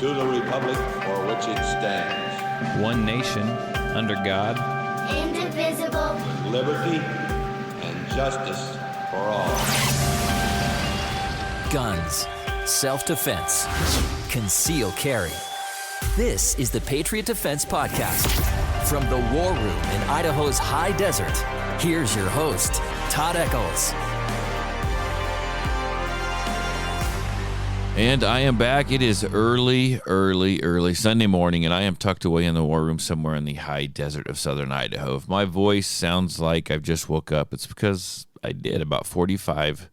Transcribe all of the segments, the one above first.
to the republic for which it stands, one nation, under God, indivisible, with liberty and justice for all. Guns, self-defense, concealed carry. This is the Patriot Defense Podcast. From the war room in Idaho's high desert, here's your host, Todd Echols. And I am back. It is early Sunday morning, and I am tucked away in the war room somewhere in the high desert of southern Idaho. If my voice sounds like I've just woke up, it's because I did about 45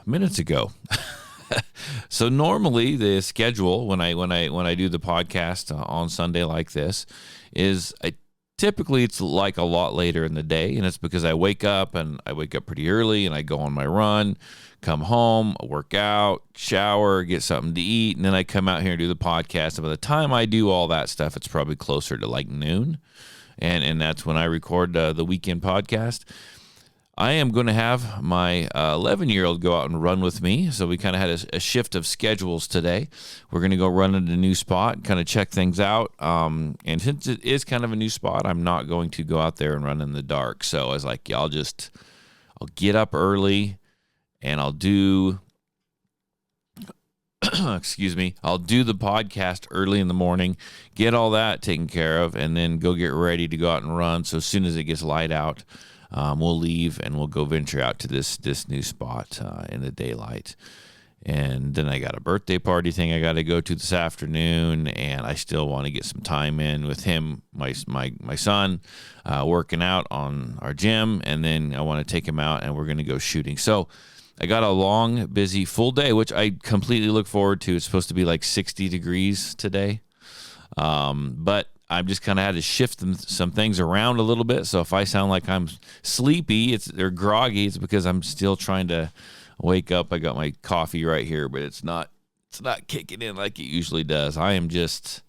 minutes ago. So normally the schedule when I do the podcast on Sunday like this is typically it's like a lot later in the day, and it's because I wake up pretty early and I go on my run, come home, work out, shower, get something to eat, and then I come out here and do the podcast. And by the time I do all that stuff, it's probably closer to like noon, and that's when I record the weekend podcast. I am going to have my 11-year-old go out and run with me, so we kind of had a shift of schedules today. We're going to go run at a new spot, kind of check things out, and since it is kind of a new spot, I'm not going to go out there and run in the dark. So I was like, yeah, I'll get up early, and I'll do I'll do the podcast early in the morning, get all that taken care of, and then go get ready to go out and run. So as soon as it gets light out, we'll leave and we'll go venture out to this new spot in the daylight. And then I got a birthday party thing I got to go to this afternoon, and I still want to get some time in with him, my son, working out on our gym, and then I want to take him out and we're going to go shooting. So I got a long, busy, full day, which I completely look forward to. It's supposed to be like 60 degrees today, but I've just kind of had to shift some things around a little bit. So if I sound like I'm sleepy or groggy, it's because I'm still trying to wake up. I got my coffee right here, but it's not kicking in like it usually does. I am just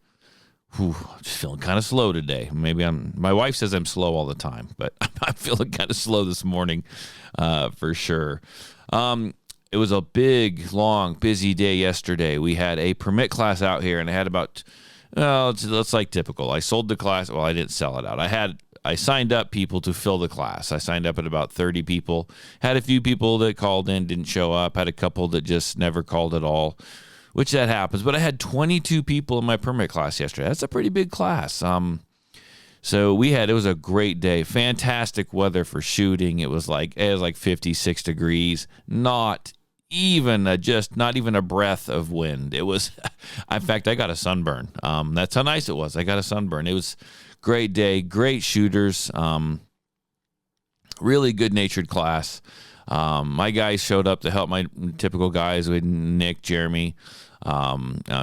feeling kind of slow today. My wife says I'm slow all the time, but I'm feeling kind of slow this morning for sure. It was a big, long, busy day yesterday. We had a permit class out here, and I had about it's like typical. I sold the class. Well, I didn't sell it out. I signed up people to fill the class. I signed up at about 30 people. Had a few people that called in, didn't show up. Had a couple that just never called at all, which that happens. But I had 22 people in my permit class yesterday. That's a pretty big class. So it was a great day. Fantastic weather for shooting. It was like 56 degrees. Not even a breath of wind. It was, in fact, I got a sunburn. That's how nice it was. I got a sunburn. It was a great day, great shooters, really good-natured class. My guys showed up to help, my typical guys with Nick, Jeremy,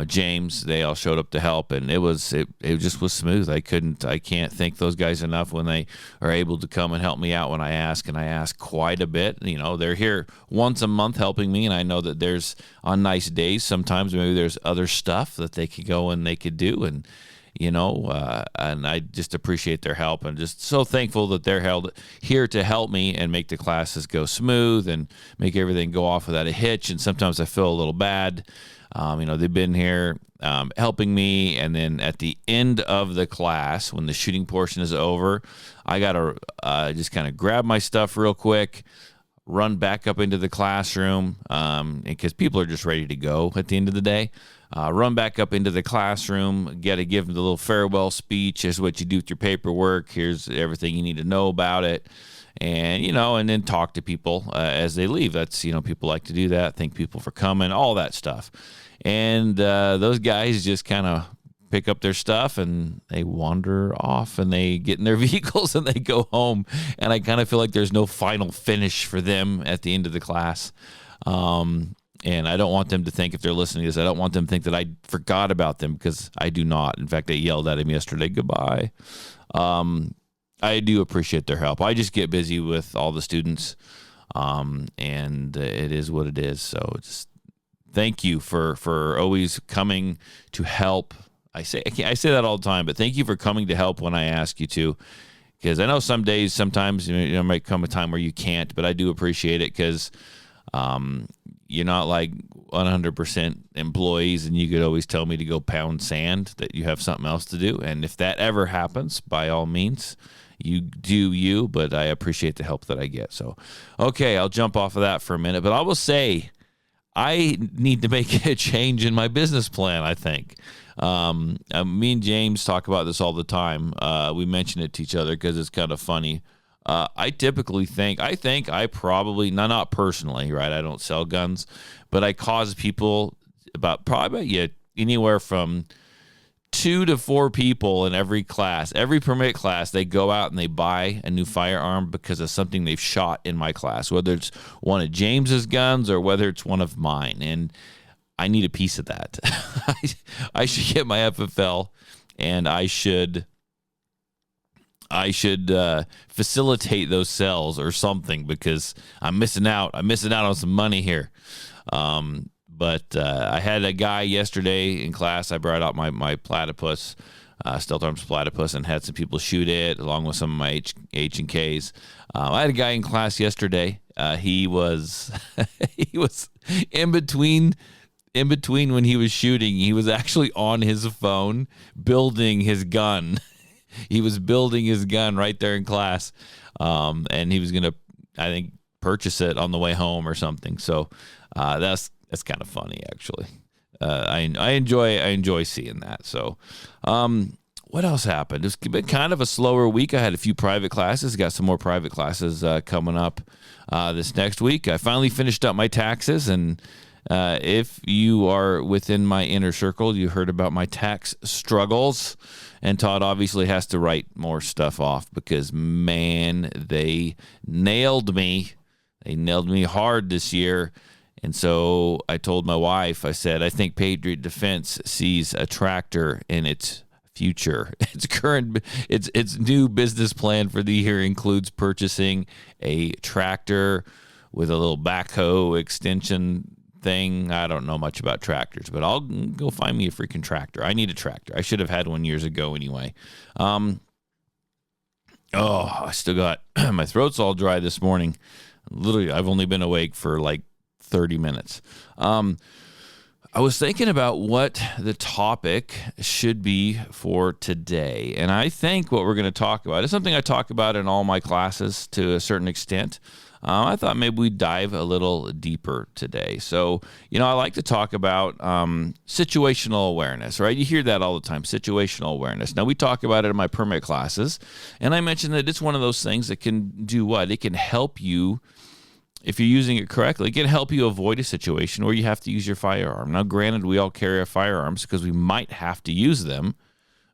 James. They all showed up to help, and it just was smooth. I can't thank those guys enough when they are able to come and help me out when I ask, and I ask quite a bit. You know, they're here once a month helping me, and I know that there's on nice days sometimes maybe there's other stuff that they could go and they could do, and and I just appreciate their help, and just so thankful that they're held here to help me and make the classes go smooth and make everything go off without a hitch. And sometimes I feel a little bad. They've been here helping me, and then at the end of the class, when the shooting portion is over, I got to just kind of grab my stuff real quick, run back up into the classroom, because people are just ready to go at the end of the day. Run back up into the classroom, got to give them the little farewell speech. Here's what you do with your paperwork. Here's everything you need to know about it. And, and then talk to people as they leave. That's, people like to do that. Thank people for coming, all that stuff. And those guys just kind of pick up their stuff and they wander off and they get in their vehicles and they go home. And I kind of feel like there's no final finish for them at the end of the class. And I don't want them to think, if they're listening to this, I don't want them to think that I forgot about them, because I do not. In fact, I yelled at him yesterday, goodbye. I do appreciate their help. I just get busy with all the students, and it is what it is. So just thank you for always coming to help. I say that all the time, but thank you for coming to help when I ask you to, because I know sometimes might come a time where you can't, but I do appreciate it, because You're not like 100% employees and you could always tell me to go pound sand, that you have something else to do. And if that ever happens, by all means, you do you, but I appreciate the help that I get. So, okay, I'll jump off of that for a minute. But I will say I need to make a change in my business plan, I think. Me and James talk about this all the time. We mention it to each other because it's kind of funny. I typically think I probably, not personally, right? I don't sell guns, but I cause people probably anywhere from 2 to 4 people in every permit class, they go out and they buy a new firearm because of something they've shot in my class, whether it's one of James's guns or whether it's one of mine. And I need a piece of that. I should get my FFL, and I should facilitate those sales or something, because I'm missing out on some money here. But I had a guy yesterday in class. I brought out my platypus, Stealth Arms platypus, and had some people shoot it along with some of my H&Ks. I had a guy in class yesterday. He was in between when he was shooting. He was actually on his phone building his gun. He was building his gun right there in class, and he was going to, I think, purchase it on the way home or something. So that's kind of funny, actually. I enjoy seeing that. So what else happened? It's been kind of a slower week. I had a few private classes. Got some more private classes coming up this next week. I finally finished up my taxes, and if you are within my inner circle, you heard about my tax struggles. And Todd obviously has to write more stuff off because, man, they nailed me. They nailed me hard this year. And so I told my wife, I said, I think Patriot Defense sees a tractor in its future. Its new business plan for the year includes purchasing a tractor with a little backhoe extension thing. I don't know much about tractors, but I'll go find me a freaking tractor. I need a tractor. I should have had one years ago anyway. I still got my throat's all dry this morning. Literally, I've only been awake for like 30 minutes. I was thinking about what the topic should be for today. And I think what we're going to talk about is something I talk about in all my classes to a certain extent. I thought maybe we'd dive a little deeper today. So, I like to talk about situational awareness, right? You hear that all the time, situational awareness. Now, we talk about it in my permit classes, and I mentioned that it's one of those things that can do what? It can help you, if you're using it correctly, it can help you avoid a situation where you have to use your firearm. Now, granted, we all carry our firearms because we might have to use them,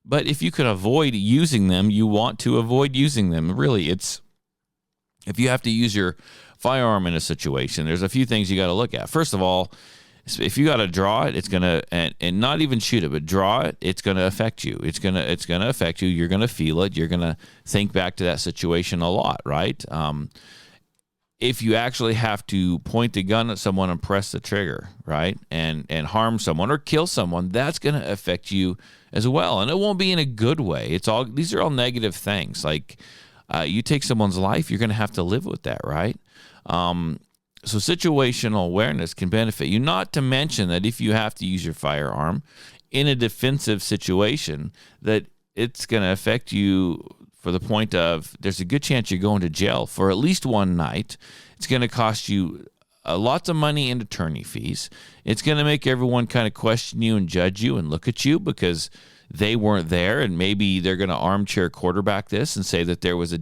but if you can avoid using them, you want to avoid using them. Really, if you have to use your firearm in a situation, there's a few things you got to look at. First of all, if you got to draw it, it's going to, and not even shoot it, but draw it, it's going to affect you. It's going to affect you. You're going to feel it. You're going to think back to that situation a lot, right? If you actually have to point the gun at someone and press the trigger, right, and harm someone or kill someone, that's going to affect you as well. And it won't be in a good way. These are all negative things. Like, you take someone's life, you're going to have to live with that, right? So situational awareness can benefit you, not to mention that if you have to use your firearm in a defensive situation, that it's going to affect you for the point of there's a good chance you're going to jail for at least one night. It's going to cost you lots of money in attorney fees. It's going to make everyone kind of question you and judge you and look at you because they weren't there, and maybe they're going to armchair quarterback this and say that there was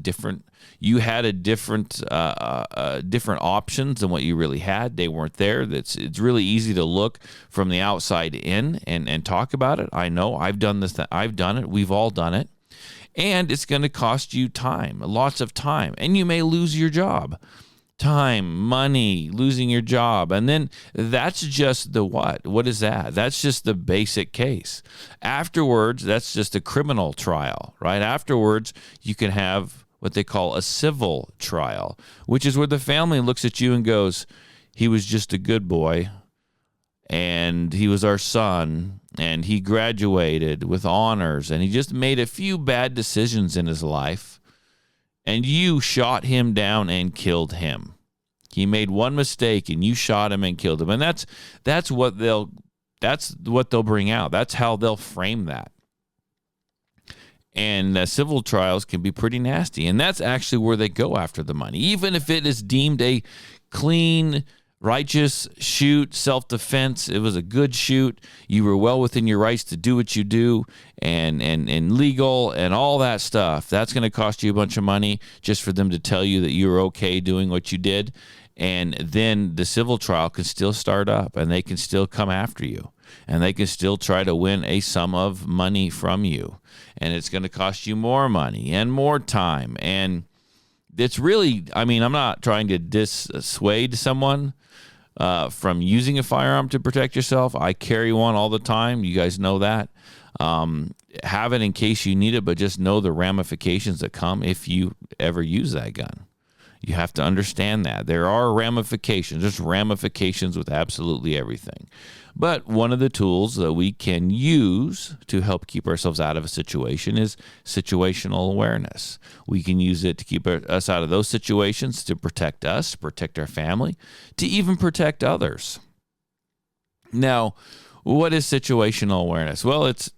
you had a different options than what you really had. They weren't there. It's really easy to look from the outside in and talk about it. I know I've done this. I've done it. We've all done it, and it's going to cost you time, lots of time, and you may lose your job. Time, money, losing your job. And then that's just the what? What is that? That's just the basic case. Afterwards, that's just a criminal trial, right? Afterwards, you can have what they call a civil trial, which is where the family looks at you and goes, he was just a good boy, and he was our son, and he graduated with honors, and he just made a few bad decisions in his life, and you shot him down and killed him. He made one mistake and you shot him and killed him. And that's what they'll bring out. That's how they'll frame that. And civil trials can be pretty nasty. And that's actually where they go after the money. Even if it is deemed a clean, righteous shoot, self-defense, it was a good shoot, you were well within your rights to do what you do, and legal and all that stuff, that's going to cost you a bunch of money just for them to tell you that you're okay doing what you did. And then the civil trial can still start up, and they can still come after you, and they can still try to win a sum of money from you. And it's going to cost you more money and more time. And it's really, I mean, I'm not trying to dissuade someone from using a firearm to protect yourself. I carry one all the time. You guys know that. Have it in case you need it, but just know the ramifications that come if you ever use that gun. You have to understand that. There are ramifications. There's ramifications with absolutely everything. But one of the tools that we can use to help keep ourselves out of a situation is situational awareness. We can use it to keep us out of those situations, to protect us, to protect our family, to even protect others. Now, what is situational awareness? Well, it's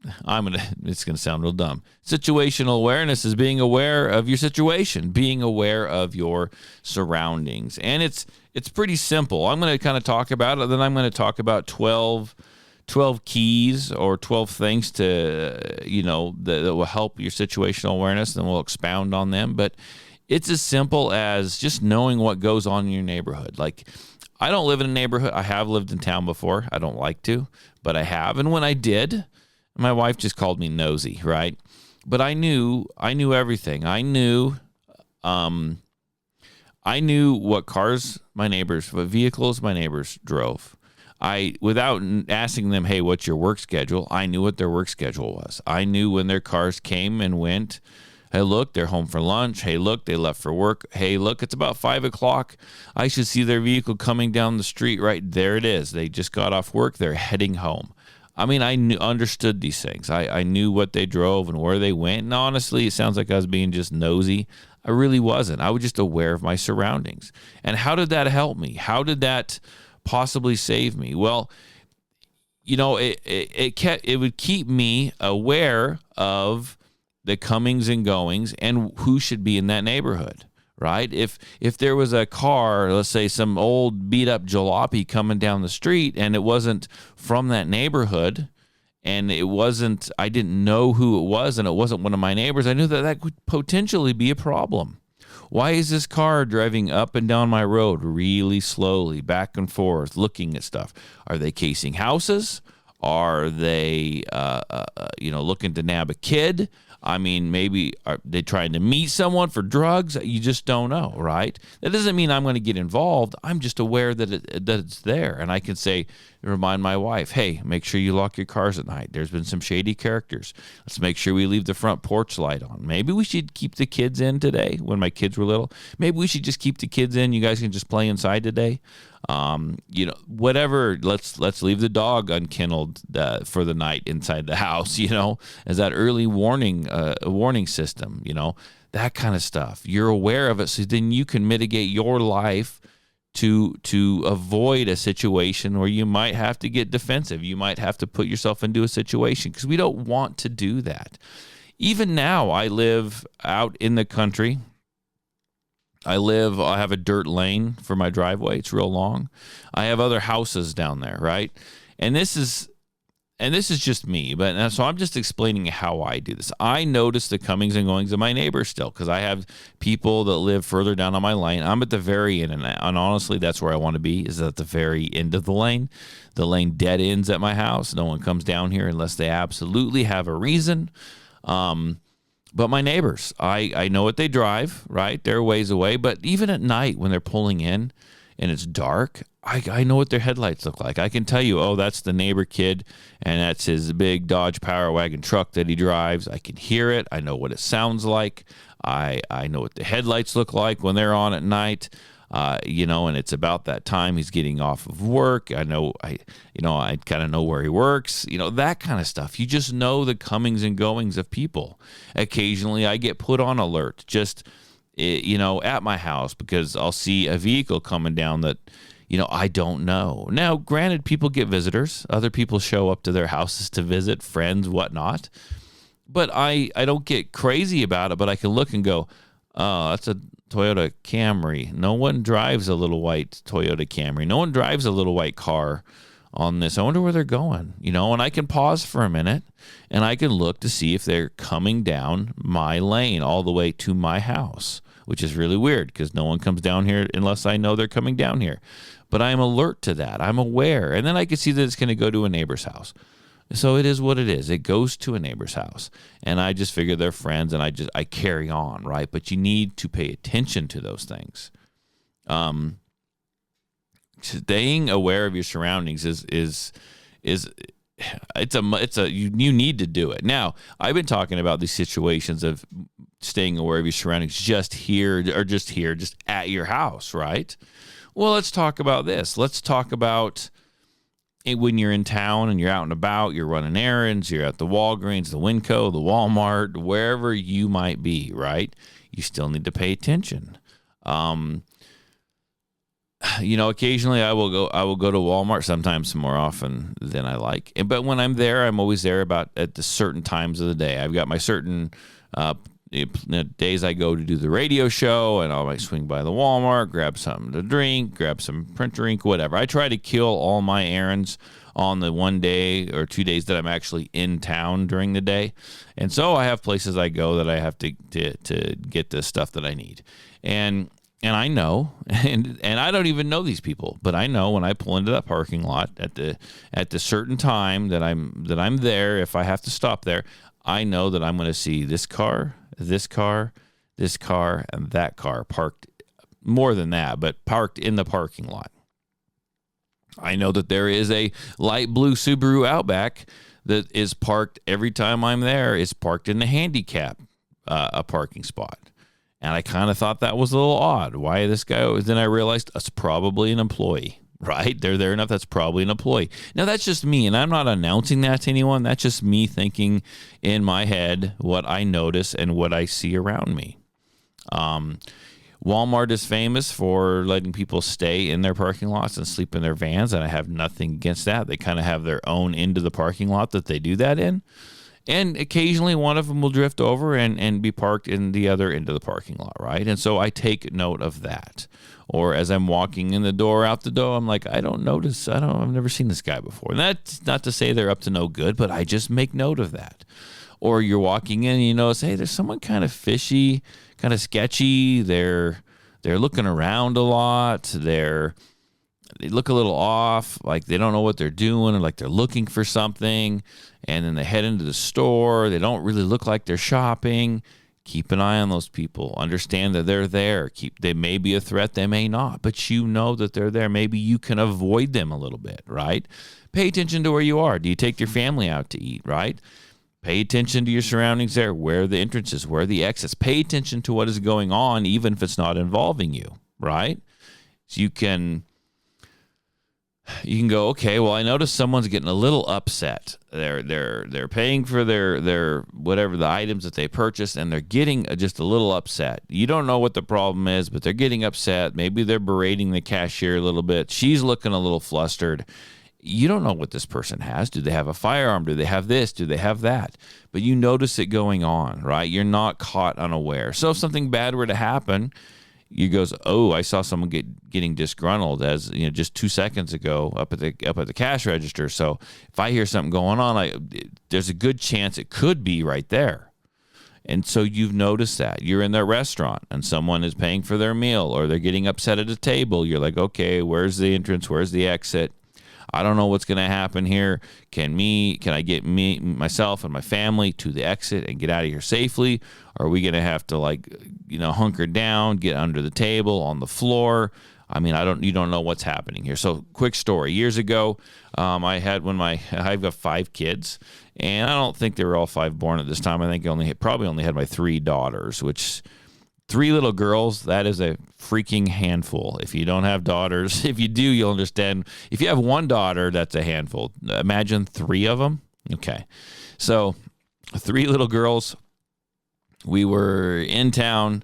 going to sound real dumb. Situational awareness is being aware of your situation, being aware of your surroundings. And it's pretty simple. I'm going to kind of talk about it, then I'm going to talk about 12 keys or 12 things to, that will help your situational awareness, and we'll expound on them. But it's as simple as just knowing what goes on in your neighborhood. Like, I don't live in a neighborhood. I have lived in town before. I don't like to, but I have. And when I did, my wife just called me nosy, right? But I knew everything. I knew what cars what vehicles my neighbors drove. Without asking them, hey, what's your work schedule? I knew what their work schedule was. I knew when their cars came and went. Hey, look, they're home for lunch. Hey, look, they left for work. Hey, look, it's about 5 o'clock. I should see their vehicle coming down the street. Right there it is. They just got off work. They're heading home. I mean, I understood these things. I knew what they drove and where they went. And honestly, it sounds like I was being just nosy. I really wasn't. I was just aware of my surroundings. And how did that help me? How did that possibly save me? Well, it would keep me aware of the comings and goings and who should be in that neighborhood. Right? If there was a car, let's say some old beat up jalopy coming down the street, and it wasn't from that neighborhood, and I didn't know who it was, and it wasn't one of my neighbors, I knew that could potentially be a problem. Why is this car driving up and down my road really slowly, back and forth, looking at stuff? Are they casing houses? Are they, looking to nab a kid? I mean, maybe are they trying to meet someone for drugs? You just don't know, right? That doesn't mean I'm going to get involved. I'm just aware that it's there. And I can remind my wife, hey, make sure you lock your cars at night. There's been some shady characters. Let's make sure we leave the front porch light on. Maybe we should keep the kids in today when my kids were little. Maybe we should just keep the kids in. You guys can just play inside today. Whatever, let's leave the dog unkennelled for the night inside the house, as that early warning system, that kind of stuff. You're aware of it, so then you can mitigate your life to avoid a situation where you might have to get defensive. You might have to put yourself into a situation, because we don't want to do that. Even now, I live out in the country. I have a dirt lane for my driveway. It's real long. I have other houses down there, right? And this is just me, but so I'm just explaining how I do this. I notice the comings and goings of my neighbors still, because I have people that live further down on my lane. I'm at the very end, and honestly, that's where I want to be, is at the very end of the lane. The lane dead ends at my house. No one comes down here unless they absolutely have a reason. But my neighbors, I know what they drive, right? They're ways away. But even at night when they're pulling in and it's dark, I know what their headlights look like. I can tell you, oh, that's the neighbor kid, and that's his big Dodge Power Wagon truck that he drives. I can hear it. I know what it sounds like. I know what the headlights look like when they're on at night. And it's about that time he's getting off of work. I kind of know where he works, that kind of stuff. You just know the comings and goings of people. Occasionally I get put on alert. at my house because I'll see a vehicle coming down that, I don't know. Now, granted, people get visitors. Other people show up to their houses to visit, friends, whatnot. But I don't get crazy about it, but I can look and go, oh, that's a Toyota Camry. No one drives a little white Toyota Camry. No one drives a little white car on this. I wonder where they're going, and I can pause for a minute and I can look to see if they're coming down my lane all the way to my house, which is really weird because no one comes down here unless I know they're coming down here. But I'm alert to that. I'm aware. And then I can see that it's going to go to a neighbor's house. So it is what it is. It goes to a neighbor's house. And I just figure they're friends and I carry on, right? But you need to pay attention to those things. Staying aware of your surroundings is you need to do it. Now, I've been talking about these situations of staying aware of your surroundings just at your house, right? Well, let's talk about this. Let's talk about when you're in town and you're out and about, you're running errands, you're at the Walgreens, the Winco, the Walmart, wherever you might be, right? You still need to pay attention. Occasionally I will go to Walmart, sometimes more often than I like. But when I'm there, I'm always there at the certain times of the day. I've got my certain days I go to do the radio show, and I might swing by the Walmart, grab something to drink, grab some printer ink, whatever. I try to kill all my errands on the 1 day or 2 days that I'm actually in town during the day. And so I have places I go that I have to get the stuff that I need. And I know, and I don't even know these people, but I know when I pull into that parking lot at the certain time that I'm there, if I have to stop there, I know that I'm going to see this car, this car, this car, and that car parked, more than that, but parked in the parking lot. I know that there is a light blue Subaru Outback that is parked every time I'm there. It's parked in the handicap a parking spot. And I kind of thought that was a little odd. Why this guy? Then I realized that's probably an employee, right? They're there enough. That's probably an employee. Now, that's just me, and I'm not announcing that to anyone. That's just me thinking in my head what I notice and what I see around me. Walmart is famous for letting people stay in their parking lots and sleep in their vans, and I have nothing against that. They kind of have their own end of the parking lot that they do that in. And occasionally one of them will drift over and be parked in the other end of the parking lot, right? And so I take note of that. Or as I'm walking in the door, out the door, I'm like, I've never seen this guy before. And that's not to say they're up to no good, but I just make note of that. Or you're walking in and you notice, hey, there's someone kind of fishy, kind of sketchy. They're looking around a lot. They look a little off, like they don't know what they're doing, or like they're looking for something, and then they head into the store. They don't really look like they're shopping. Keep an eye on those people. Understand that they're there. They may be a threat, they may not, but you know that they're there. Maybe you can avoid them a little bit, right? Pay attention to where you are. Do you take your family out to eat, right? Pay attention to your surroundings there, where are the entrances, where are the exits. Pay attention to what is going on, even if it's not involving you, right? So you can go, okay, well, I noticed someone's getting a little upset. They're paying for their whatever the items that they purchased, and they're getting just a little upset. You don't know what the problem is, but they're getting upset. Maybe they're berating the cashier a little bit. She's looking a little flustered. You don't know what this person has. Do they have a firearm? Do they have this? Do they have that? But you notice it going on, right? You're not caught unaware. So if something bad were to happen, you goes, oh, I saw someone getting disgruntled as just 2 seconds ago up at the cash register. So if I hear something going on, there's a good chance it could be right there. And so you've noticed that you're in their restaurant and someone is paying for their meal, or they're getting upset at a table. You're like, okay, where's the entrance? Where's the exit? I don't know what's going to happen here. Can I get myself and my family to the exit and get out of here safely? Or are we going to have to hunker down, get under the table, on the floor? I mean, you don't know what's happening here. So quick story. Years ago, I've got 5 kids, and I don't think they were all 5 born at this time. I think I probably only had my 3 daughters, which 3 little girls, that is a freaking handful. If you don't have daughters, if you do, you'll understand. If you have 1 daughter, that's a handful. Imagine 3 of them. Okay. So 3 little girls, we were in town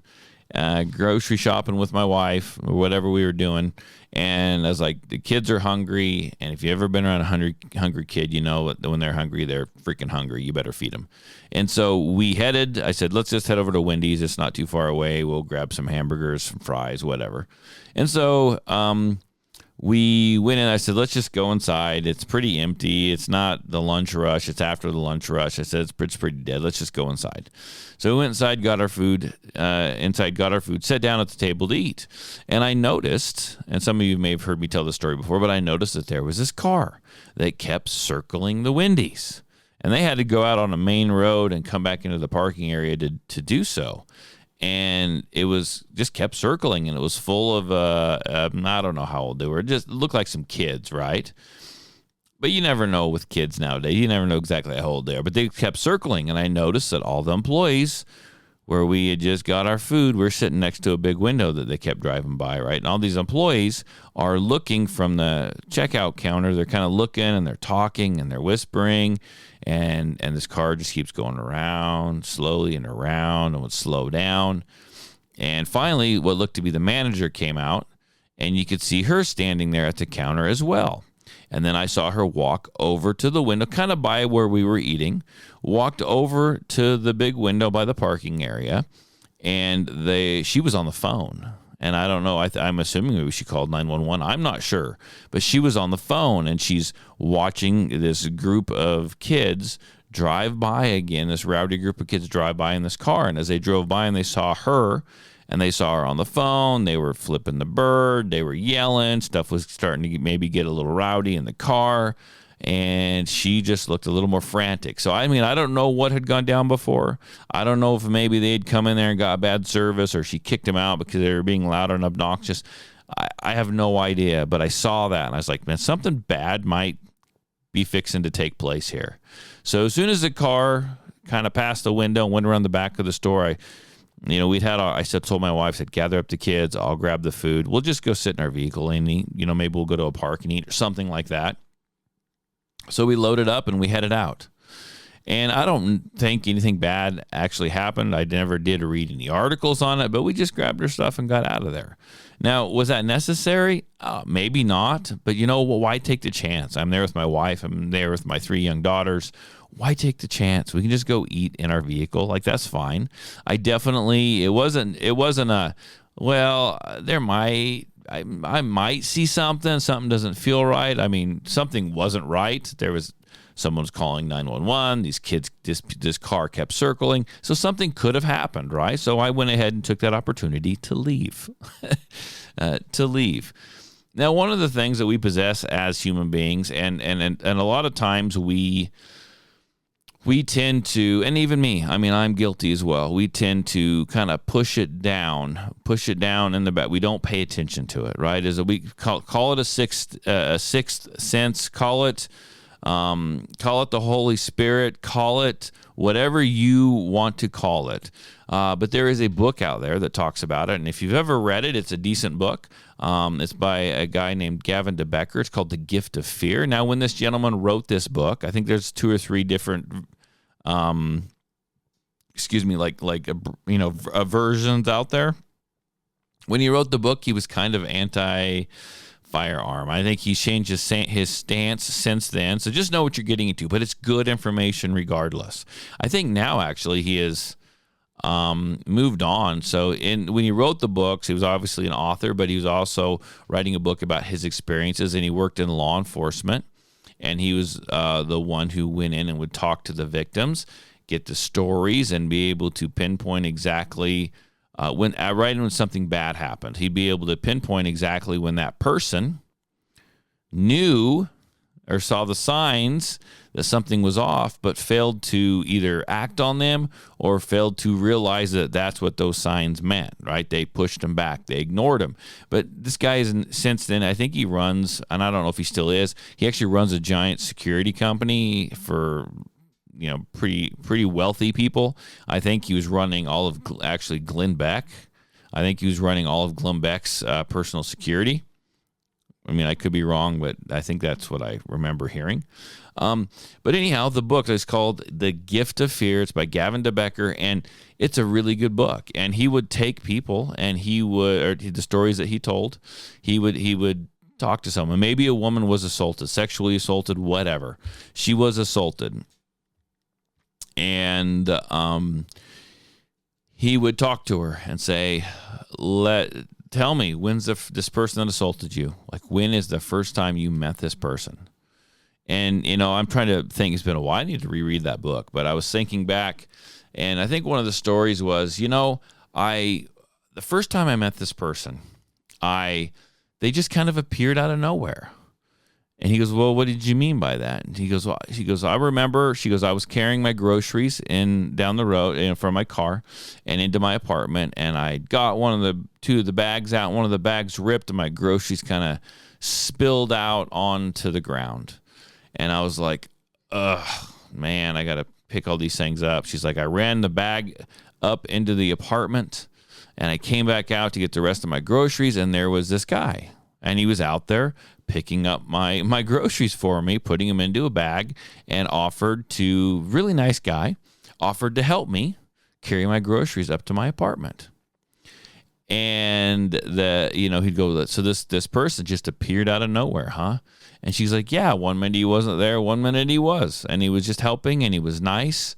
grocery shopping with my wife or whatever we were doing. And I was like, the kids are hungry. And if you've ever been around a hungry kid, you know that when they're hungry, they're freaking hungry. You better feed them. And so I said, let's just head over to Wendy's. It's not too far away. We'll grab some hamburgers, some fries, whatever. And so we went in. I said, let's just go inside. It's pretty empty. It's not the lunch rush. It's after the lunch rush. I said, it's pretty dead. Let's just go inside. So we went inside, got our food, sat down at the table to eat. And I noticed, and some of you may have heard me tell this story before, but I noticed that there was this car that kept circling the Wendy's. And they had to go out on a main road and come back into the parking area to do so. And it was just kept circling, and it was full of, I don't know how old they were. It just looked like some kids, right? But you never know with kids nowadays. You never know exactly how old they are. But they kept circling, and I noticed that all the employees where we had just got our food, we're sitting next to a big window that they kept driving by, right? And all these employees are looking from the checkout counter. They're kind of looking, and they're talking, and they're whispering, and this car just keeps going around slowly and around and would slow down. And finally, what looked to be the manager came out, and you could see her standing there at the counter as well. And then I saw her walk over to the window, kind of by where we were eating, walked over to the big window by the parking area, and she was on the phone. And I don't know, I'm assuming maybe she called 911. I'm not sure. But she was on the phone, and she's watching this group of kids drive by again, this rowdy group of kids drive by in this car. And as they drove by and they saw her, and they saw her on the phone, they were flipping the bird, they were yelling, stuff was starting to maybe get a little rowdy in the car, and she just looked a little more frantic. So, I mean, I don't know what had gone down before. I don't know if maybe they'd come in there and got bad service, or she kicked them out because they were being loud and obnoxious. I have no idea, but I saw that, and I was like, man, something bad might be fixing to take place here. So as soon as the car kind of passed the window and went around the back of the store, told my wife, said, gather up the kids, I'll grab the food. We'll just go sit in our vehicle and eat. Maybe we'll go to a park and eat or something like that. So we loaded up and we headed out. And I don't think anything bad actually happened. I never did read any articles on it, but we just grabbed our stuff and got out of there. Now, was that necessary? Maybe not. But why take the chance? I'm there with my wife. I'm there with my 3 young daughters. Why take the chance? We can just go eat in our vehicle. Like, that's fine. I might see something doesn't feel right. I mean, something wasn't right. Someone's calling 911. These kids, this car kept circling. So something could have happened, right? So I went ahead and took that opportunity to leave. Now, one of the things that we possess as human beings, and a lot of times we tend to, and even me, I mean, I'm guilty as well. We tend to kind of push it down in the back. We don't pay attention to it, right? We call it a sixth sense, call it the Holy Spirit, call it whatever you want to call it. But there is a book out there that talks about it. And if you've ever read it, it's a decent book. It's by a guy named Gavin DeBecker. It's called The Gift of Fear. Now, when this gentleman wrote this book, I think there's 2 or 3 different, versions out there. When he wrote the book, he was kind of anti-firearm. I think he's changed his stance since then. So just know what you're getting into, but it's good information regardless. I think now actually he has moved on. So when he wrote the books, he was obviously an author, but he was also writing a book about his experiences, and he worked in law enforcement. And he was the one who went in and would talk to the victims, get the stories, and be able to pinpoint exactly when something bad happened. He'd be able to pinpoint exactly when that person knew or saw the signs that something was off, but failed to either act on them or failed to realize that that's what those signs meant, right? They pushed him back. They ignored him. But this guy since then, I think he runs, and I don't know if he still is, he actually runs a giant security company for, pretty wealthy people. I think he was running all of, Glenn Beck. I think he was running all of Glenn Beck's personal security. I mean, I could be wrong, but I think that's what I remember hearing. But anyhow, the book is called The Gift of Fear. It's by Gavin DeBecker, and it's a really good book. And he would take people, and the stories that he told, he would talk to someone. Maybe a woman was assaulted, sexually assaulted, whatever. She was assaulted. And he would talk to her and say, tell me, when's this person that assaulted you? Like, when is the first time you met this person? And, I'm trying to think, it's been a while. I need to reread that book. But I was thinking back, and I think one of the stories was, the first time I met this person, they just kind of appeared out of nowhere. And he goes, well, what did you mean by that? And she goes, I remember, I was carrying my groceries down the road from my car and into my apartment. And I got two of the bags out. One of the bags ripped and my groceries kind of spilled out onto the ground. And I was like, ugh, man, I got to pick all these things up. She's like, I ran the bag up into the apartment and I came back out to get the rest of my groceries. And there was this guy, and he was out there picking up my groceries for me, putting them into a bag, and really nice guy, offered to help me carry my groceries up to my apartment. And he'd go, so this person just appeared out of nowhere, huh? And she's like, yeah, one minute he wasn't there, one minute he was. And he was just helping, and he was nice.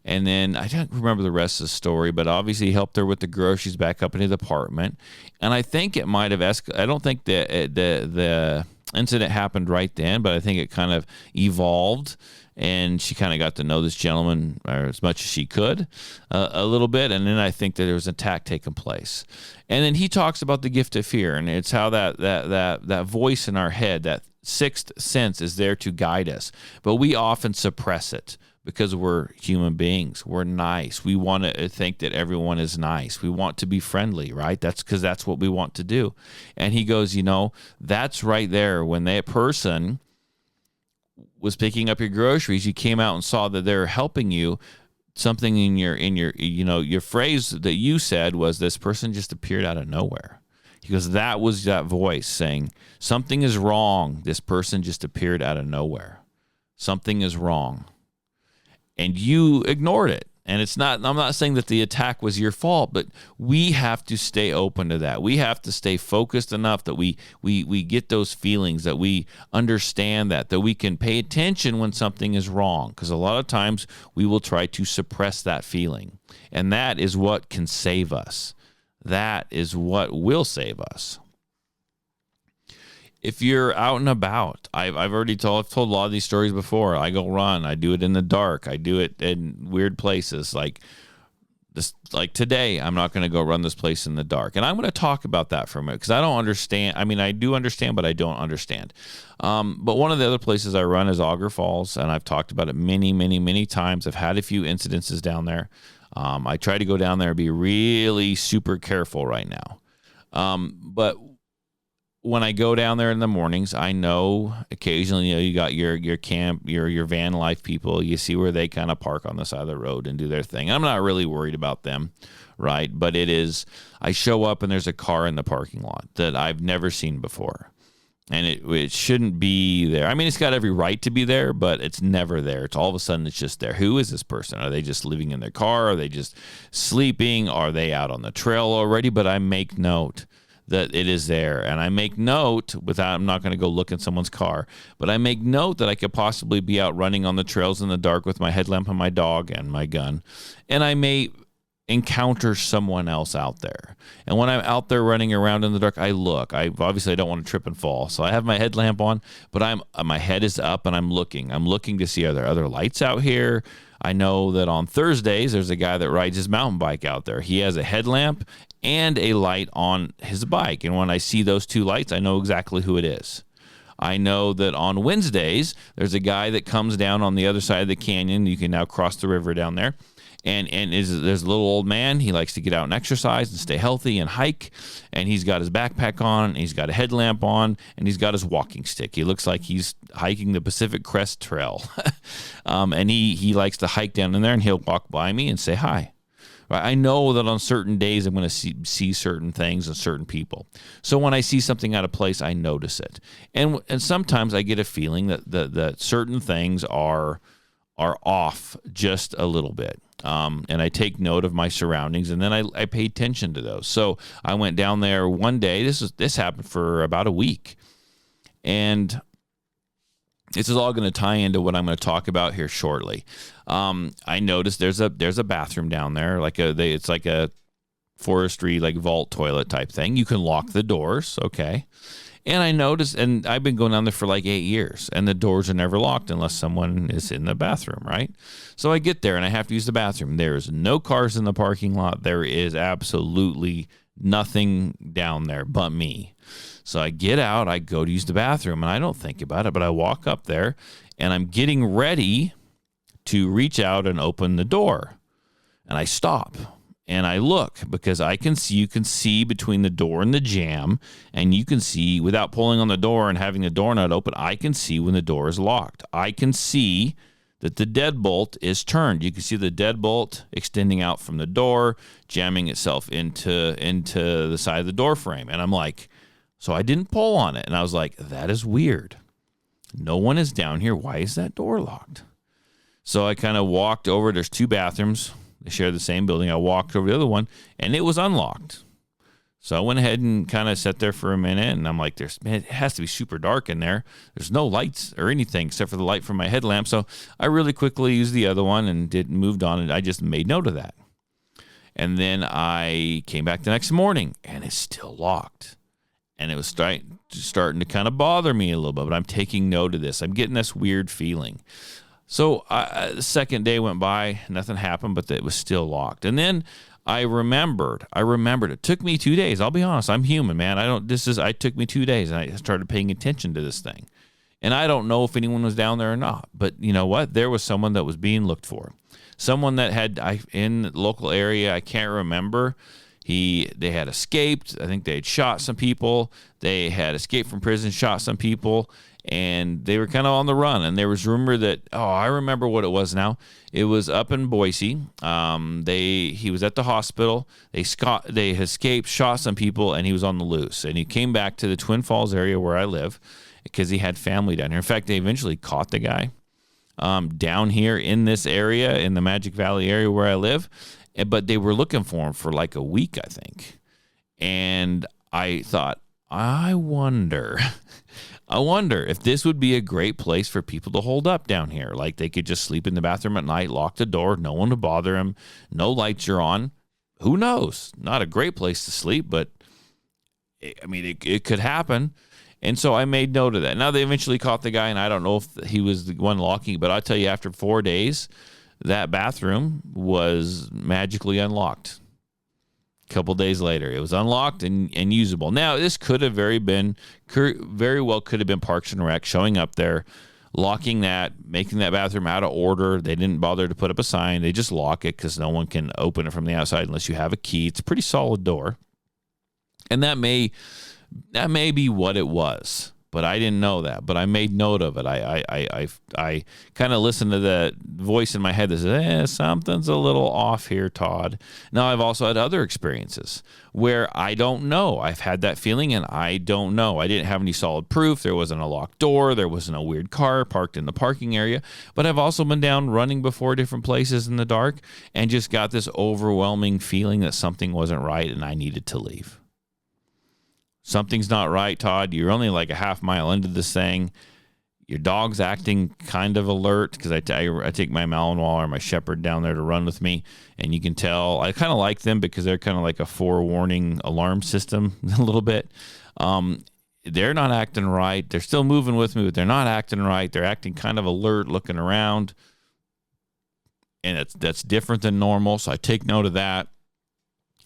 And then I don't remember the rest of the story, but obviously he helped her with the groceries back up into the apartment. And I think it might have I don't think the incident happened right then, but I think it kind of evolved. And she kind of got to know this gentleman as much as she could, a little bit. And then I think that there was an attack taking place. And then he talks about the gift of fear, and it's how that voice in our head, that sixth sense, is there to guide us. But we often suppress it because we're human beings. We're nice. We want to think that everyone is nice. We want to be friendly, right? That's because that's what we want to do. And he goes, that's right there. When that person was picking up your groceries, you came out and saw that they're helping you. Something in your phrase that you said was, this person just appeared out of nowhere. He goes, that was that voice saying, something is wrong. This person just appeared out of nowhere. Something is wrong. And you ignored it. And I'm not saying that the attack was your fault, but we have to stay open to that. We have to stay focused enough that we get those feelings, that we understand that we can pay attention when something is wrong. Because a lot of times we will try to suppress that feeling. And that is what can save us. That is what will save us. If you're out and about, I've told a lot of these stories before. I go run. I do it in the dark. I do it in weird places. Like today, I'm not going to go run this place in the dark. And I'm going to talk about that for a minute because I don't understand. I mean, I do understand, but I don't understand. But one of the other places I run is Auger Falls, and I've talked about it many, many, many times. I've had a few incidences down there. I try to go down there and be really super careful right now. But when I go down there in the mornings, I know occasionally, you got your camp, your van life people. You see where they kind of park on the side of the road and do their thing. I'm not really worried about them, right? But I show up and there's a car in the parking lot that I've never seen before. And it shouldn't be there. I mean, it's got every right to be there, but it's never there. It's all of a sudden it's just there. Who is this person? Are they just living in their car? Are they just sleeping? Are they out on the trail already? But I make note that it is there. And I make note I'm not going to go look in someone's car, but I make note that I could possibly be out running on the trails in the dark with my headlamp and my dog and my gun. And I may encounter someone else out there. And when I'm out there running around in the dark, I look. I don't want to trip and fall. So I have my headlamp on, but my head is up and I'm looking. I'm looking to see, are there other lights out here? I know that on Thursdays, there's a guy that rides his mountain bike out there. He has a headlamp and a light on his bike. And when I see those two lights, I know exactly who it is. I know that on Wednesdays, there's a guy that comes down on the other side of the canyon. You can now cross the river down there. And there's a little old man. He likes to get out and exercise and stay healthy and hike. And he's got his backpack on, and he's got a headlamp on, and he's got his walking stick. He looks like he's hiking the Pacific Crest Trail. And he likes to hike down in there, and he'll walk by me and say hi. Right? I know that on certain days I'm going to see certain things and certain people. So when I see something out of place, I notice it. And sometimes I get a feeling that certain things are off just a little bit. And I take note of my surroundings, and then I pay attention to those. So I went down there one day. This happened for about a week. And this is all going to tie into what I'm going to talk about here shortly. I noticed there's a bathroom down there, it's like a forestry, like vault toilet type thing. You can lock the doors, okay. And I noticed, and I've been going down there for like 8 years, and the doors are never locked unless someone is in the bathroom, right? So I get there and I have to use the bathroom. There's no cars in the parking lot. There is absolutely nothing down there but me. So I get out, I go to use the bathroom, and I don't think about it, but I walk up there, and I'm getting ready to reach out and open the door. And I stop, and I look, because you can see between the door and the jamb, and you can see, without pulling on the door and having the door not open, I can see when the door is locked. I can see that the deadbolt is turned. You can see the deadbolt extending out from the door, jamming itself into the side of the door frame. And I'm like, so I didn't pull on it. And I was like, that is weird. No one is down here. Why is that door locked? So I kind of walked over. There's 2 bathrooms. They share the same building. I walked over to the other one, and it was unlocked. So I went ahead and kind of sat there for a minute, and I'm like, it has to be super dark in there. There's no lights or anything except for the light from my headlamp. So I really quickly used the other one and moved on, and I just made note of that. And then I came back the next morning, and it's still locked. And it was starting to kind of bother me a little bit, but I'm taking note of this. I'm getting this weird feeling. So the second day went by, nothing happened, but it was still locked. And then I remembered. It took me 2 days. I'll be honest. I'm human, man. It took me 2 days, and I started paying attention to this thing. And I don't know if anyone was down there or not, but you know what? There was someone that was being looked for. Someone that in the local area, I can't remember. They had escaped. I think they had shot some people. They had escaped from prison, shot some people, and they were kind of on the run. And there was rumor that, I remember what it was now. It was up in Boise. He was at the hospital. They escaped, shot some people, and he was on the loose. And he came back to the Twin Falls area where I live because he had family down here. In fact, they eventually caught the guy down here in this area, in the Magic Valley area where I live. But they were looking for him for like a week, I think. And I thought, I wonder if this would be a great place for people to hold up down here. Like they could just sleep in the bathroom at night, lock the door, no one to bother them, no lights are on. Who knows? Not a great place to sleep, but it could happen. And so I made note of that. Now they eventually caught the guy, and I don't know if he was the one locking, but I'll tell you, after 4 days, that bathroom was magically unlocked. A couple days later, it was unlocked and usable. Now, this could have very well could have been Parks and Rec showing up there, locking that, making that bathroom out of order. They didn't bother to put up a sign. They just lock it because no one can open it from the outside unless you have a key. It's a pretty solid door. And that may be what it was. But I didn't know that. But I made note of it. I kind of listened to the voice in my head that says, something's a little off here, Todd. Now, I've also had other experiences where I don't know. I've had that feeling, and I don't know. I didn't have any solid proof. There wasn't a locked door. There wasn't a weird car parked in the parking area. But I've also been down running before different places in the dark and just got this overwhelming feeling that something wasn't right and I needed to leave. Something's not right, Todd. You're only like a half mile into this thing. Your dog's acting kind of alert because I take my Malinois or my Shepherd down there to run with me, and you can tell I kind of like them because they're kind of like a forewarning alarm system a little bit. They're not acting right. They're still moving with me, but they're not acting right. They're acting kind of alert, looking around, and that's different than normal. So I take note of that,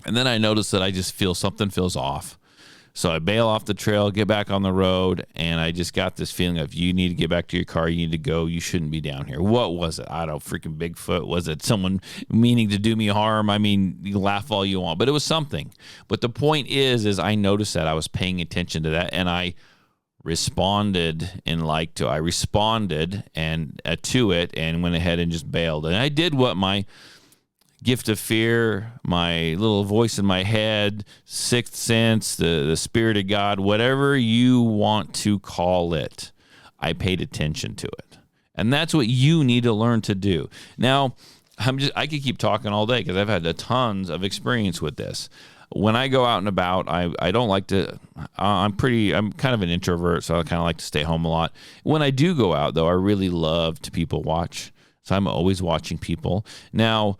and then I notice that I just feel something feels off. So I bail off the trail, get back on the road, and I just got this feeling of you need to get back to your car. You need to go. You shouldn't be down here. What was it? I don't know, freaking Bigfoot. Was it someone meaning to do me harm? I mean, you can laugh all you want, but it was something. But the point is I noticed that. I was paying attention to that, and I responded to it and went ahead and just bailed. And I did what my gift of fear, my little voice in my head, sixth sense, the spirit of God, whatever you want to call it, I paid attention to it. And that's what you need to learn to do. Now, I could keep talking all day because I've had tons of experience with this. When I go out and about, I don't like to, I'm kind of an introvert, so I kind of like to stay home a lot. When I do go out, though, I really love to people watch. So I'm always watching people. Now,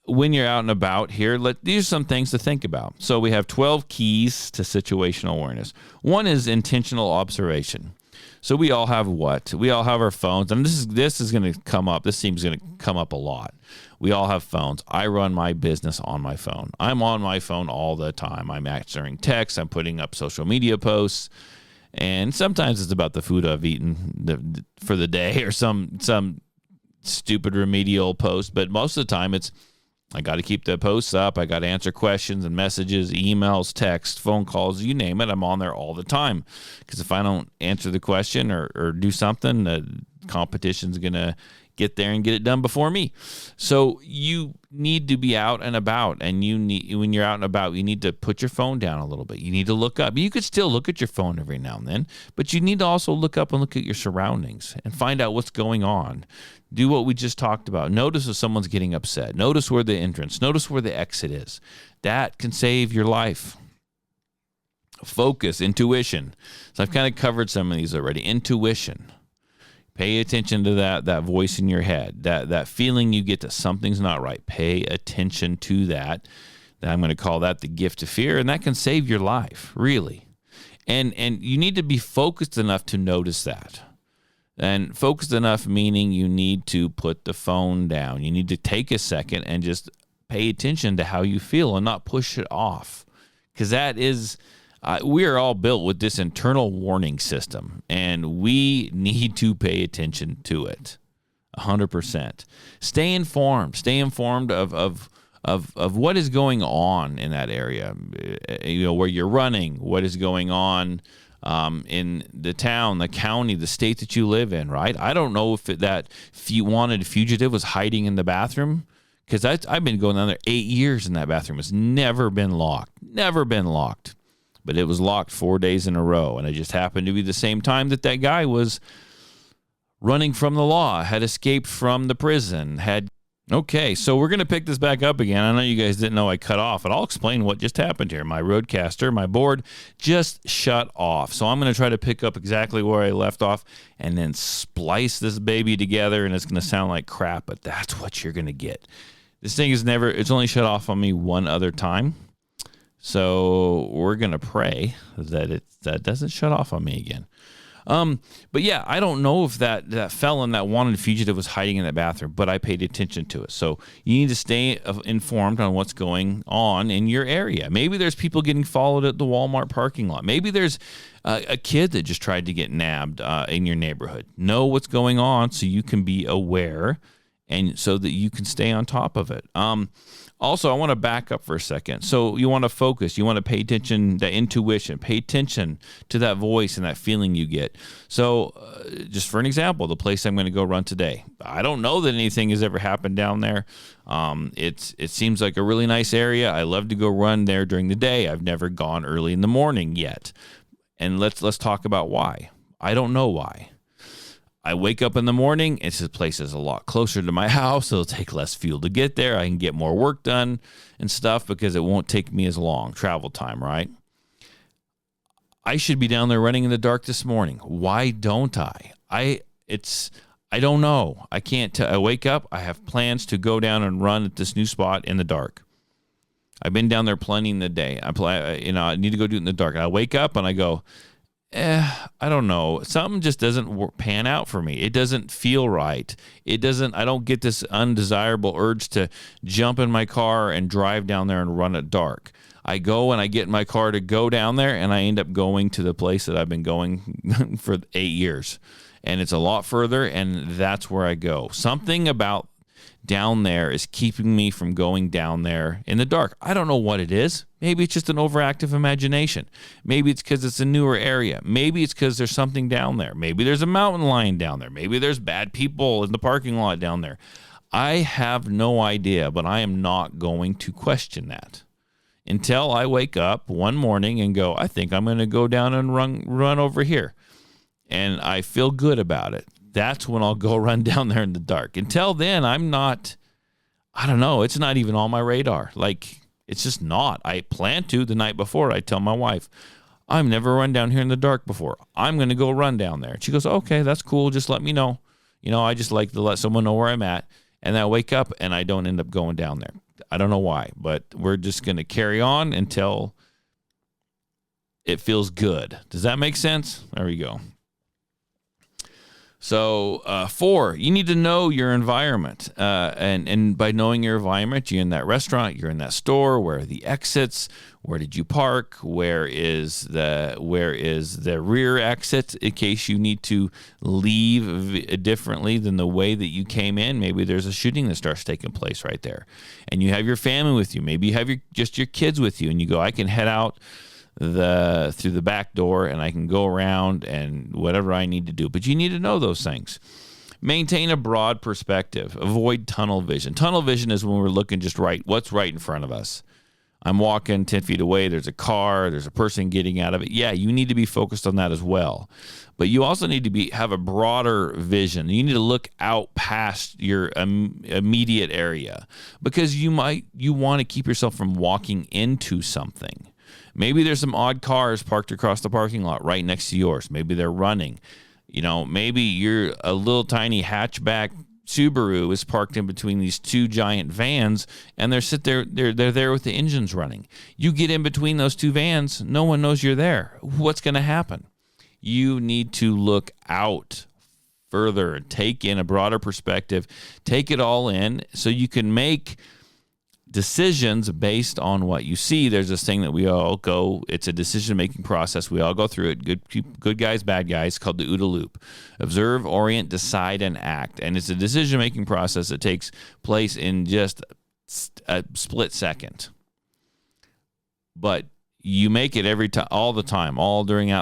when you're out and about here, these are some things to think about. So we have 12 keys to situational awareness. One is intentional observation. So we all have what? We all have our phones, and this is going to come up. This seems going to come up a lot. We all have phones. I run my business on my phone. I'm on my phone all the time. I'm answering texts. I'm putting up social media posts, and sometimes it's about the food I've eaten for the day or some stupid remedial post. But most of the time, I got to keep the posts up. I got to answer questions and messages, emails, texts, phone calls, you name it. I'm on there all the time because if I don't answer the question or do something, the competition's going to get there and get it done before me. So you need to be out and about, and when you're out and about, you need to put your phone down a little bit. You need to look up. You could still look at your phone every now and then, but you need to also look up and look at your surroundings and find out what's going on. Do what we just talked about. Notice if someone's getting upset. Notice where the entrance. Notice where the exit is. That can save your life. Focus, intuition. So I've kind of covered some of these already. Intuition. Pay attention to that voice in your head, that feeling you get that something's not right. Pay attention to that. I'm going to call that the gift of fear, and that can save your life, really. And you need to be focused enough to notice that. And focused enough meaning you need to put the phone down. You need to take a second and just pay attention to how you feel and not push it off. Because that is, we are all built with this internal warning system, and we need to pay attention to it 100%. Stay informed. Stay informed of what is going on in that area, where you're running, what is going on in the town, the county, the state that you live in, right? I don't know if that wanted fugitive was hiding in the bathroom, because I've been going down there 8 years in that bathroom. It's never been locked. But it was locked 4 days in a row, and it just happened to be the same time that guy was running from the law, had escaped from the prison, Okay, so we're going to pick this back up again. I know you guys didn't know I cut off, but I'll explain what just happened here. My Rodecaster, my board, just shut off. So I'm going to try to pick up exactly where I left off and then splice this baby together, and it's going to sound like crap, but that's what you're going to get. This thing it's only shut off on me one other time. So we're going to pray that that doesn't shut off on me again. But yeah, I don't know if that felon, that wanted fugitive, was hiding in that bathroom, but I paid attention to it. So you need to stay informed on what's going on in your area. Maybe there's people getting followed at the Walmart parking lot. Maybe there's a kid that just tried to get nabbed in your neighborhood. Know what's going on so you can be aware and so that you can stay on top of it. Also, I want to back up for a second. So you want to focus. You want to pay attention to intuition. Pay attention to that voice and that feeling you get. So just for an example, the place I'm going to go run today, I don't know that anything has ever happened down there. It seems like a really nice area. I love to go run there during the day. I've never gone early in the morning yet. And let's talk about why. I don't know why. I wake up in the morning, and this place is a lot closer to my house. It'll take less fuel to get there. I can get more work done and stuff because it won't take me as long travel time, right? I should be down there running in the dark this morning. Why don't I? I don't know. I can't I wake up. I have plans to go down and run at this new spot in the dark. I've been down there plenty in the day. I need to go do it in the dark. I wake up and I go, I don't know. Something just doesn't pan out for me. It doesn't feel right. I don't get this undesirable urge to jump in my car and drive down there and run at dark. I go and I get in my car to go down there, and I end up going to the place that I've been going for 8 years. And it's a lot further, and that's where I go. Something about down there is keeping me from going down there in the dark. I don't know what it is. Maybe it's just an overactive imagination. Maybe it's because it's a newer area. Maybe it's because there's something down there. Maybe there's a mountain lion down there. Maybe there's bad people in the parking lot down there. I have no idea, but I am not going to question that until I wake up one morning and go, I think I'm going to go down and run over here. And I feel good about it. That's when I'll go run down there in the dark. Until then, I don't know. It's not even on my radar. Like, it's just not. I plan to the night before. I tell my wife, I've never run down here in the dark before. I'm going to go run down there. And she goes, okay, that's cool. Just let me know. I just like to let someone know where I'm at. And then I wake up and I don't end up going down there. I don't know why, but we're just going to carry on until it feels good. Does that make sense? There we go. So 4, you need to know your environment. And by knowing your environment, you're in that restaurant, you're in that store, where are the exits, where did you park, where is the rear exit in case you need to leave differently than the way that you came in. Maybe there's a shooting that starts taking place right there. And you have your family with you. Maybe you have just your kids with you, and you go, I can head out through the back door and I can go around and whatever I need to do. But you need to know those things. Maintain a broad perspective. Avoid tunnel vision. Tunnel vision is when we're looking just right, what's right in front of us. I'm walking 10 feet away. There's a car. There's a person getting out of it. Yeah, you need to be focused on that as well. But you also need to have a broader vision. You need to look out past your immediate area, because you want to keep yourself from walking into something. Maybe there's some odd cars parked across the parking lot right next to yours. Maybe they're running. Maybe you're a little tiny hatchback Subaru is parked in between these two giant vans, and they're there with the engines running. You get in between those two vans, no one knows you're there. What's going to happen? You need to look out further and take in a broader perspective. Take it all in so you can make decisions based on what you see. There's this thing that we all go, it's a decision-making process. We all go through it. Good guys, bad guys, called the OODA loop. Observe, orient, decide, and act. And it's a decision-making process that takes place in just a split second. But you make it every time, all the time,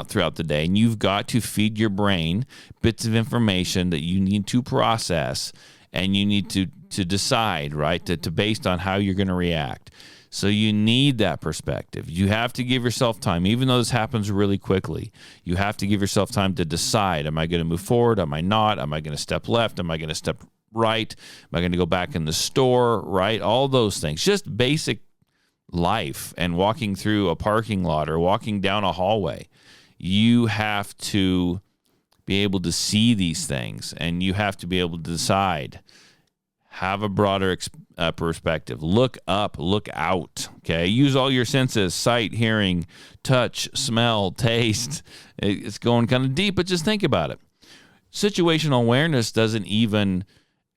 throughout the day. And you've got to feed your brain bits of information that you need to process, and you need to decide, right, to based on how you're going to react. So you need that perspective. You have to give yourself time, even though this happens really quickly. You have to give yourself time to decide, am I going to move forward? Am I not? Am I going to step left? Am I going to step right? Am I going to go back in the store, right? All those things. Just basic life and walking through a parking lot or walking down a hallway. You have to be able to see these things, and you have to be able to decide. Have a broader perspective. Look up, look out, okay? Use all your senses, sight, hearing, touch, smell, taste. It's going kind of deep, but just think about it. Situational awareness doesn't even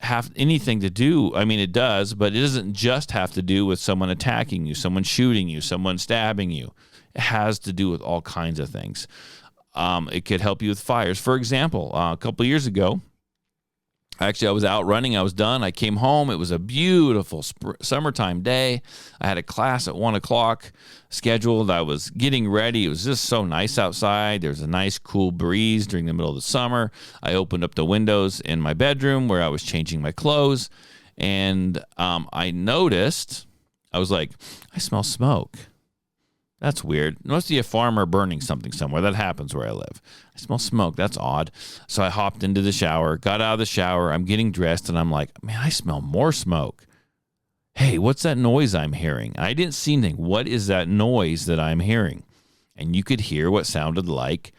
have anything to do, it does, but it doesn't just have to do with someone attacking you, someone shooting you, someone stabbing you. It has to do with all kinds of things. It could help you with fires. For example, a couple of years ago, actually, I was out running. I was done. I came home. It was a beautiful summertime day. I had a class at 1 o'clock scheduled. I was getting ready. It was just so nice outside. There was a nice cool breeze during the middle of the summer. I opened up the windows in my bedroom where I was changing my clothes, and I noticed, I was like, I smell smoke. That's weird. Must be a farmer burning something somewhere. That happens where I live. I smell smoke. That's odd. So I hopped into the shower, got out of the shower. I'm getting dressed, and I'm like, man, I smell more smoke. Hey, what's that noise I'm hearing? I didn't see anything. What is that noise that I'm hearing? And you could hear what sounded like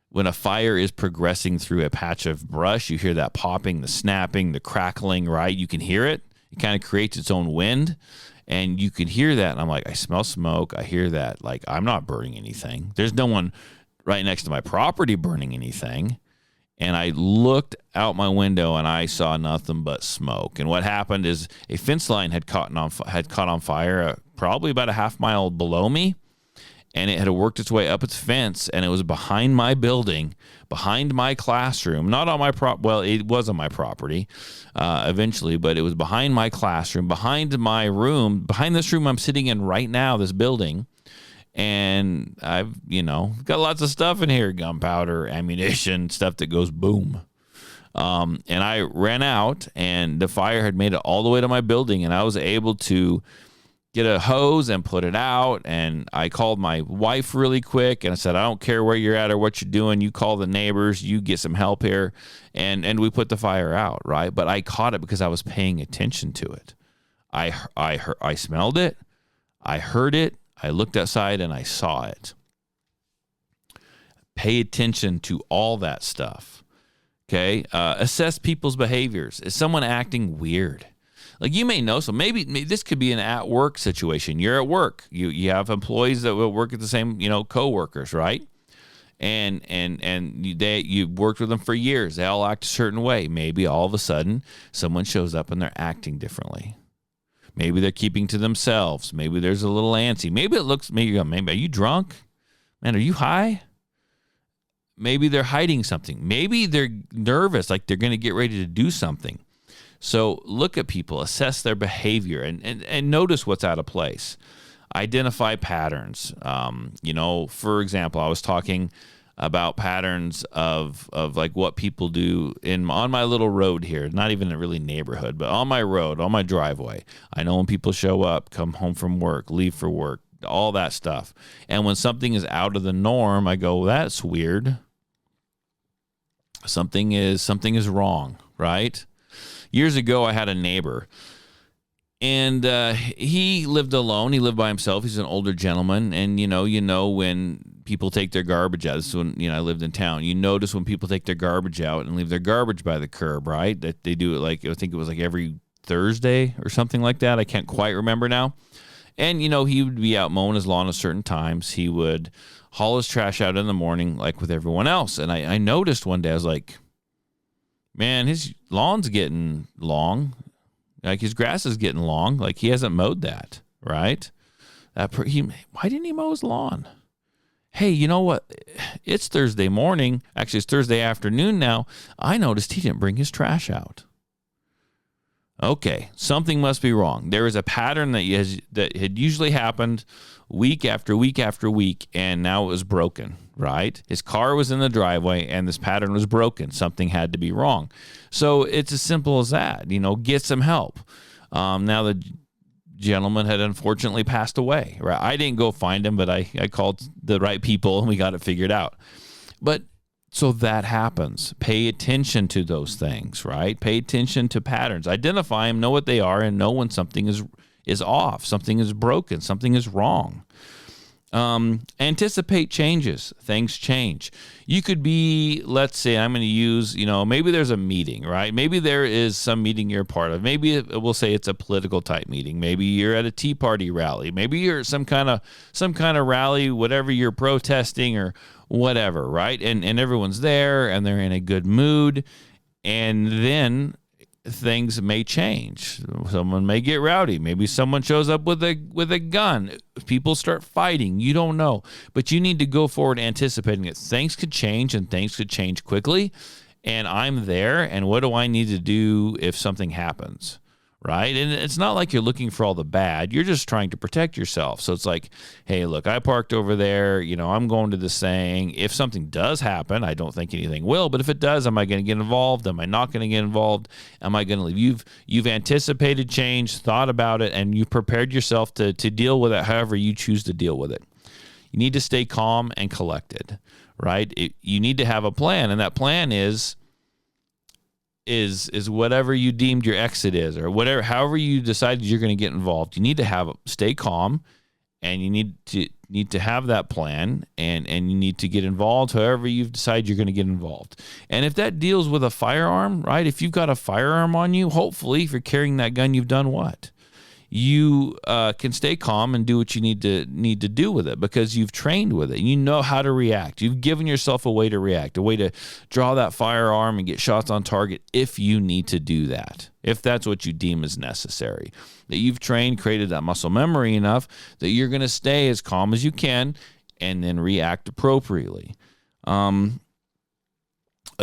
when a fire is progressing through a patch of brush. You hear that popping, the snapping, the crackling, right? You can hear it. It kind of creates its own wind. And you could hear that, and I'm like, I smell smoke. I hear that. Like, I'm not burning anything. There's no one right next to my property burning anything. And I looked out my window, and I saw nothing but smoke. And what happened is a fence line had caught on fire probably about a half mile below me, and it had worked its way up its fence, and it was behind my building, behind my classroom, not on my it was on my property eventually, but it was behind my classroom, behind my room, behind this room I'm sitting in right now, this building. And I've, got lots of stuff in here, gunpowder, ammunition, stuff that goes boom. And I ran out, and the fire had made it all the way to my building, and I was able to get a hose and put it out. And I called my wife really quick, and I said, I don't care where you're at or what you're doing. You call the neighbors, you get some help here. And we put the fire out, right? But I caught it because I was paying attention to it. I smelled it. I heard it. I looked outside and I saw it. Pay attention to all that stuff. Okay. Assess people's behaviors. Is someone acting weird? Like, you may know, so maybe this could be an at work situation. You're at work. You have employees that will work at the same, coworkers, right? And you've worked with them for years. They all act a certain way. Maybe all of a sudden someone shows up and they're acting differently. Maybe they're keeping to themselves. Maybe there's a little antsy. Maybe are you drunk? Man, are you high? Maybe they're hiding something. Maybe they're nervous, like they're going to get ready to do something. So look at people, assess their behavior, and notice what's out of place. Identify patterns. For example, I was talking about patterns of like what people do on my little road here, not even a really neighborhood, but on my road, on my driveway. I know when people show up, come home from work, leave for work, all that stuff. And when something is out of the norm, I go, that's weird. Something is wrong, right? Years ago, I had a neighbor, and he lived alone. He lived by himself. He's an older gentleman, and when people take their garbage out. This is when I lived in town. You notice when people take their garbage out and leave their garbage by the curb, right? That they do it I think it was every Thursday or something like that. I can't quite remember now. And he would be out mowing his lawn at certain times. He would haul his trash out in the morning, like with everyone else. And I noticed one day, I was like, man, his lawn's getting long. Like, his grass is getting long. Like, he hasn't mowed that, right? Why didn't he mow his lawn? Hey, you know what? It's Thursday morning. Actually, it's Thursday afternoon now. I noticed he didn't bring his trash out. Okay, something must be wrong. There is a pattern that had usually happened week after week after week, and now it was broken, right? His car was in the driveway, and this pattern was broken. Something had to be wrong. So it's as simple as that. Get some help. Now the gentleman had unfortunately passed away, right? I didn't go find him, but I called the right people, and we got it figured out. But so that happens. Pay attention to those things, right? Pay attention to patterns. Identify them, know what they are, and know when something is off, something is broken, something is wrong. Anticipate changes. Things change. You could be, let's say, I'm going to use, maybe there's a meeting, right? Maybe there is some meeting you're a part of. Maybe we'll say it's a political type meeting. Maybe you're at a Tea Party rally. Maybe you're at some kind of rally, whatever you're protesting or whatever, right? And everyone's there and they're in a good mood. And then things may change. Someone may get rowdy. Maybe someone shows up with a gun. People start fighting. You don't know. But you need to go forward anticipating that things could change and things could change quickly. And I'm there. And what do I need to do if something happens? Right? And it's not like you're looking for all the bad. You're just trying to protect yourself. So it's like, hey, look, I parked over there. I'm going to this thing. If something does happen, I don't think anything will. But if it does, am I going to get involved? Am I not going to get involved? Am I going to leave? You've anticipated change, thought about it, and you've prepared yourself to deal with it however you choose to deal with it. You need to stay calm and collected, right? You need to have a plan, and that plan is whatever you deemed your exit is, or whatever, however you decided you're going to get involved. You need to stay calm, and you need to have that plan, and you need to get involved however you've decided you're going to get involved. And if that deals with a firearm, right? If you've got a firearm on you, hopefully, if you're carrying that gun, you've done what? You can stay calm and do what you need to do with it because you've trained with it. You know how to react. You've given yourself a way to react, a way to draw that firearm and get shots on target if you need to do that, if that's what you deem as necessary. That you've trained, created that muscle memory enough that you're going to stay as calm as you can and then react appropriately.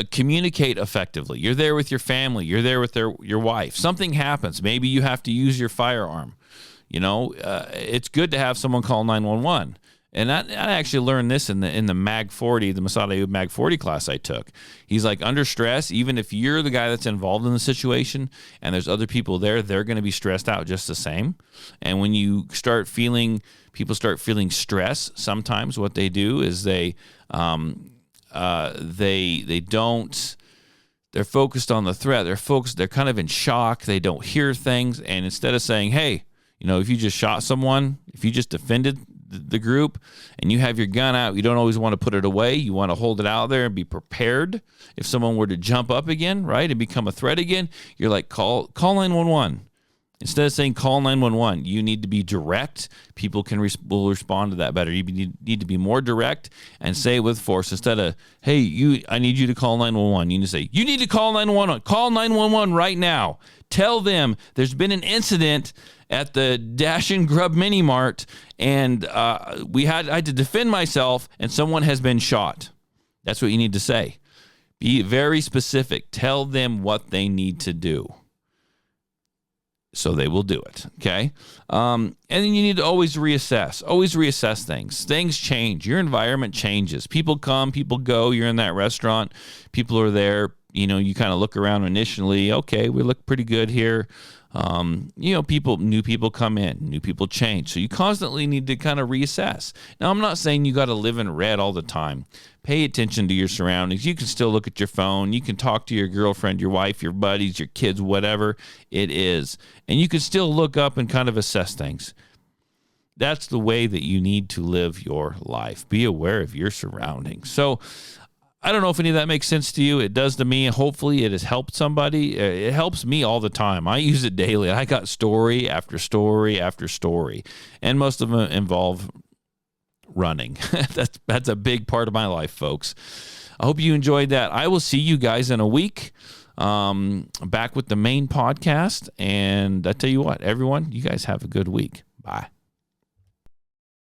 Communicate effectively. You're there with your family. You're there with your wife. Something happens. Maybe you have to use your firearm. It's good to have someone call 911. And I actually learned this in the Mag 40, the Masada Mag 40 class I took. He's like, under stress, even if you're the guy that's involved in the situation and there's other people there, they're going to be stressed out just the same. And when you people start feeling stress, sometimes what they do is they're focused on the threat. They're kind of in shock. They don't hear things. And instead of saying, hey, if you just shot someone, if you just defended the group and you have your gun out, you don't always want to put it away. You want to hold it out there and be prepared if someone were to jump up again, right, and become a threat again. You're like, call 911. Instead of saying call 911, you need to be direct. People will respond to that better. You need to be more direct and say it with force instead of, hey, I need you to call 911. You need to say, you need to call 911. Call 911 right now. Tell them there's been an incident at the Dash and Grub Mini Mart, and I had to defend myself, and someone has been shot. That's what you need to say. Be very specific. Tell them what they need to do, so they will do it, okay? And then you need to always reassess. Always reassess things. Things change. Your environment changes. People come, people go. You're in that restaurant. People are there. You kind of look around initially. Okay, we look pretty good here. New people come in, new people change. So you constantly need to kind of reassess. Now, I'm not saying you got to live in red all the time. Pay attention to your surroundings. You can still look at your phone. You can talk to your girlfriend, your wife, your buddies, your kids, whatever it is. And you can still look up and kind of assess things. That's the way that you need to live your life. Be aware of your surroundings. So I don't know if any of that makes sense to you. It does to me. Hopefully it has helped somebody. It helps me all the time. I use it daily. I got story after story after story, and most of them involve running. That's a big part of my life, folks. I hope you enjoyed that. I will see you guys in a week, back with the main podcast. And I tell you what, everyone, you guys have a good week. Bye.